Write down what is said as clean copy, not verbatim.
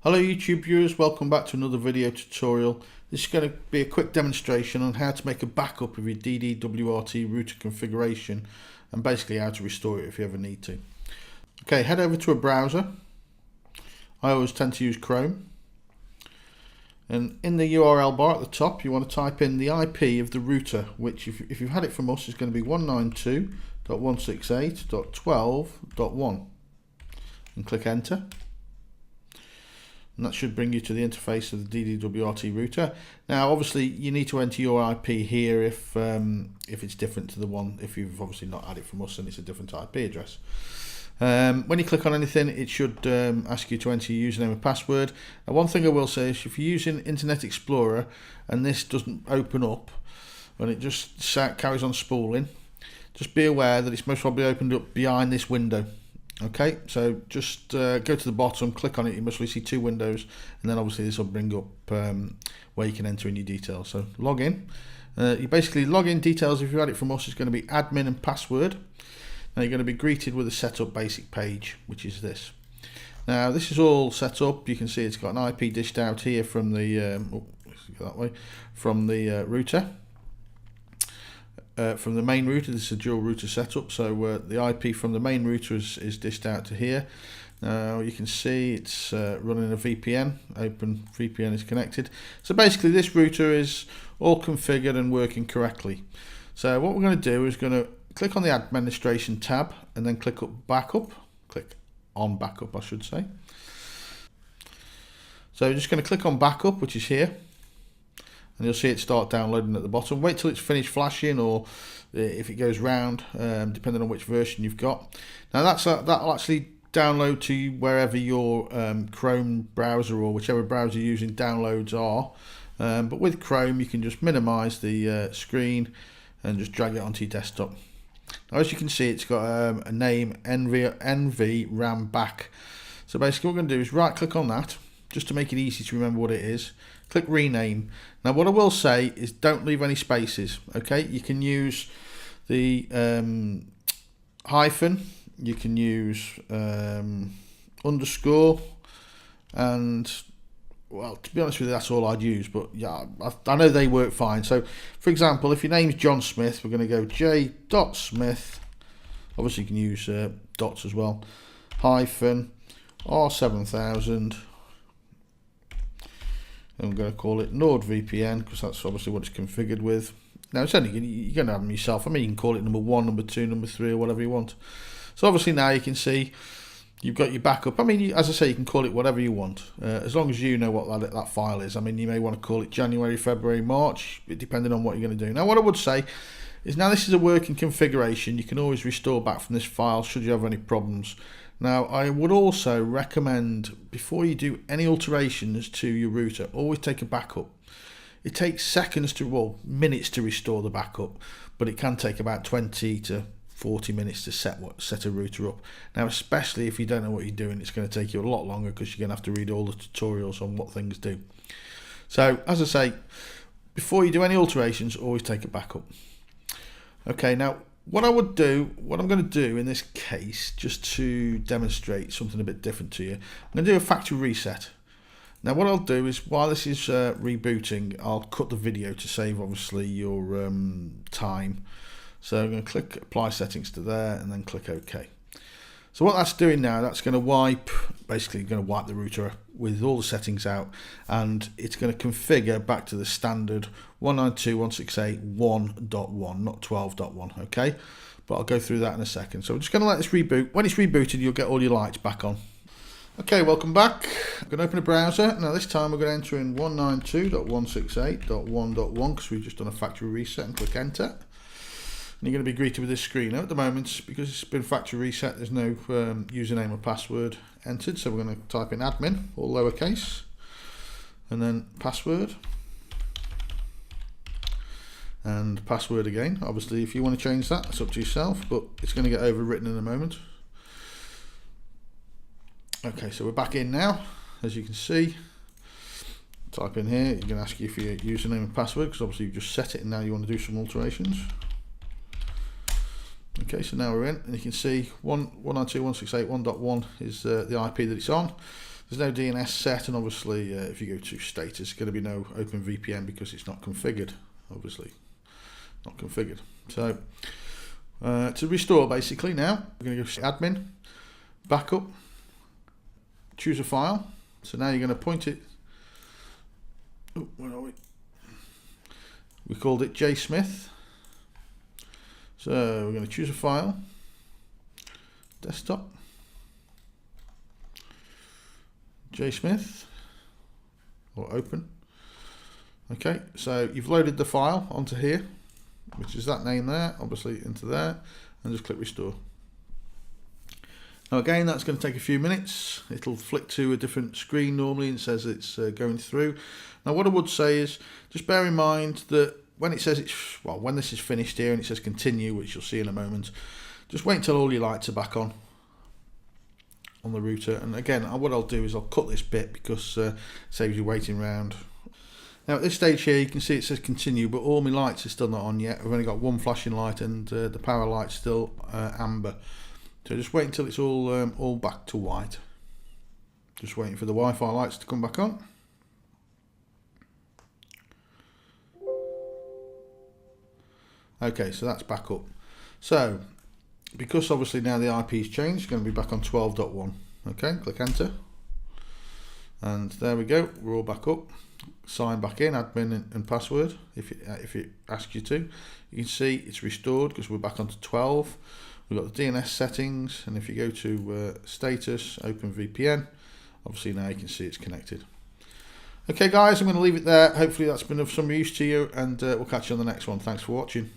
Hello YouTube viewers, welcome back to another video tutorial. This is going to be a quick demonstration on how to make a backup of your DD-WRT router configuration and basically how to restore it if you ever need to. Okay, head over to a browser. I always tend to use Chrome. And in the URL bar at the top you want to type in the IP of the router, which if you've had it from us is going to be 192.168.12.1 and click enter. And that should bring you to the interface of the DD-WRT router. Now obviously you need to enter your IP here if it's different to the one, if you've obviously not had it from us and it's a different IP address. When you click on anything it should ask you to enter your username and password. Now one thing I will say is if you're using Internet Explorer and this doesn't open up and it just carries on spooling, just be aware that it's most probably opened up behind this window. Okay, so just go to the bottom, click on it, you must see two windows, and then obviously this will bring up where you can enter in your details. So log in. You basically log in details if you had it from us is going to be admin and password. Now you're going to be greeted with a setup basic page, which is this. Now this is all set up. You can see it's got an IP dished out here from the router. From the main router, this is a dual router setup, so the IP from the main router is dished out to here. Now you can see it's running a VPN, Open VPN is connected. So basically this router is all configured and working correctly. So what we're going to do is going to click on the administration tab and then click on backup I should say. So we're just going to click on backup, which is here. And you'll see it start downloading at the bottom. Wait till it's finished flashing, or if it goes round, depending on which version you've got. Now that'll actually download to you wherever your Chrome browser or whichever browser you're using downloads are. But with Chrome you can just minimize the screen and just drag it onto your desktop. Now as you can see it's got a name NV RAM back. So basically what we're going to do is right click on that just to make it easy to remember what it is. Click rename. Now what I will say is don't leave any spaces. Okay, you can use the hyphen, you can use underscore, and well, to be honest with you that's all I'd use, but yeah, I know they work fine. So for example, if your name's John Smith, we're going to go J.Smith, obviously you can use dots as well, hyphen R7000. I'm going to call it NordVPN because that's obviously what it's configured with. Now it's only you're going to have them yourself. I mean, you can call it number 1, number 2, number 3, or whatever you want. So obviously now you can see you've got your backup. I mean, as I say, you can call it whatever you want, as long as you know what that file is. I mean, you may want to call it January, February, March, depending on what you're going to do. Now, what I would say is now this is a working configuration. You can always restore back from this file should you have any problems. Now I would also recommend before you do any alterations to your router, always take a backup. It takes seconds to, well, minutes to restore the backup, but it can take about 20 to 40 minutes to set a router up. Now especially if you don't know what you're doing, it's going to take you a lot longer because you're going to have to read all the tutorials on what things do. So as I say, before you do any alterations, always take a backup. Okay, now what I'm going to do in this case, just to demonstrate something a bit different to you, I'm going to do a factory reset. Now what I'll do is, while this is rebooting, I'll cut the video to save obviously your time. So I'm going to click apply settings to there and then click OK. So what that's doing now, that's going to basically going to wipe the router with all the settings out, and it's going to configure back to the standard 192.168.1.1, not 12.1, okay? But I'll go through that in a second. So we're just going to let this reboot. When it's rebooted, you'll get all your lights back on. Okay, welcome back. I'm going to open a browser. Now this time we're going to enter in 192.168.1.1 because we've just done a factory reset, and click enter. And you're going to be greeted with this screen. Now at the moment, because it's been factory reset, there's no username or password entered, so we're going to type in admin, all lowercase, and then password, and password again. Obviously if you want to change that, it's up to yourself, but it's going to get overwritten in a moment. Okay, so we're back in now. As you can see, type in here, you're going to ask you for your username and password because obviously you've just set it and now you want to do some alterations. Okay, so now we're in, and you can see 192.168.1.1 is the IP that it's on. There's no DNS set, and obviously if you go to status, there's going to be no OpenVPN because it's not configured. Obviously, not configured. So to restore, basically now we're going to go to admin, backup, choose a file. So now you're going to point it. Oh, where are we? We called it JSmith. So we're going to choose a file, desktop, JSmith, or open. Okay, so you've loaded the file onto here, which is that name there, obviously into there, and just click restore. Now again, that's going to take a few minutes. It'll flick to a different screen normally and says it's going through. Now what I would say is, just bear in mind that when it says when this is finished here and it says continue, which you'll see in a moment, just wait until all your lights are back on the router. And again, what I'll do is I'll cut this bit because it saves you waiting around. Now at this stage here, you can see it says continue, but all my lights are still not on yet. I've only got one flashing light, and the power light's still amber. So just wait until it's all back to white. Just waiting for the Wi-Fi lights to come back on. Okay, so that's back up. So because obviously now the IP's changed, it's going to be back on 12.1. Okay, click enter, and there we go. We're all back up. Sign back in, admin and password if it asks you to. You can see it's restored because we're back onto 12. We've got the DNS settings, and if you go to status, OpenVPN, obviously now you can see it's connected. Okay guys, I'm going to leave it there. Hopefully that's been of some use to you, and we'll catch you on the next one. Thanks for watching.